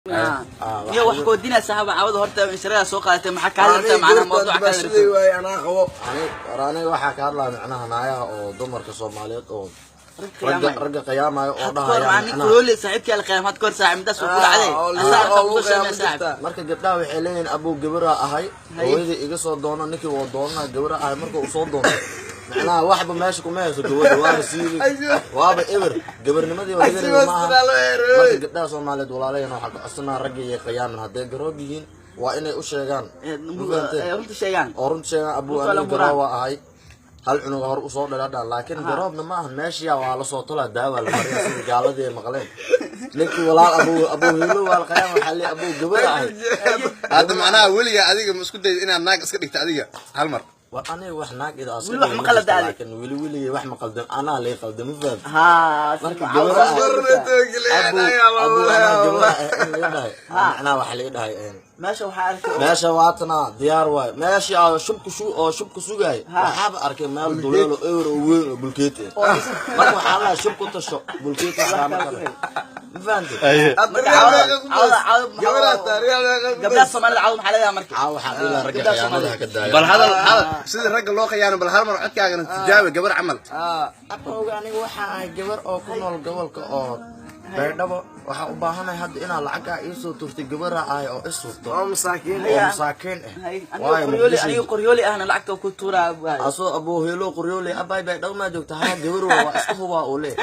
يا وحكو دينا صاحب عاود هرتا مشاريع سوق قالت ما حكى هذا معنا موضوع كذا sidii way ana qabo aniga waxa ka hadlaa macnaha naayaha oo dumarka Soomaaliyeed oo ragga qiyaamayo oo dhahayaan kulli saaxiibkii la qiyaamad kor saaxiibada soo kula caday marka gabdhaha waxay leeyihiin abuu gabara ahay hooyadii iga soo doono ninkii oo doonaa gabara ahay marka uu soo doono macnaha waxba meesha kuma hayso gabadha waa siibay waaba eber gabarnimadii waa leeyahay marka gabdhaha Soomaaliyeed walaalayna waxa ka codsanaa ragga iyo qiyaaman haday garoob yihiin waa inay u sheegaan runta sheegaan abuu aniga garaawa ahay hal cunug hor u soo dhalaa laakiin garoobna ma ahan meesha waa la soo tolaa daawa la mariyaa sida gaaladii maqleen ninkii walaal abuu hilo wal qiyaam waxa li abuu gabadha ahay hada macnaha waliga adiga ma isku day inaad naag iska dhigto adiga hal mar وأنا وإحنا كده أصلا ولا مقلد عليك لكن ولي واحد مقلد أنا اللي قلد مفهم ها أبو أنا وحلي ده ماشي وحارك ماشي وعطنا ديار واي ماشي على شبك سوقي وحاب أركب مال دولار أورو وين بالكيتي ما حالا شبك تشو بالكيتي حرام فهمت قبل الصومال عاود حاليا مركب عاود حاليا رجع قيامتها كده بل هذا سيد الرجل لو خيانه بل هل مر عدكاغن تجاوب gabar camal aqoonga aniga waxa ay gabar oo ku nool gobolka oo baydhabo waxa u baahanahay hadda inaan lacag ay soo turtay gabar ay oo isurto oo masaakiin aniga qoryooli ahna lacagta ku tuuraa aso abuu helo qoryooli abay baydhabo ma joogta ha gabar waa isku huba oo leh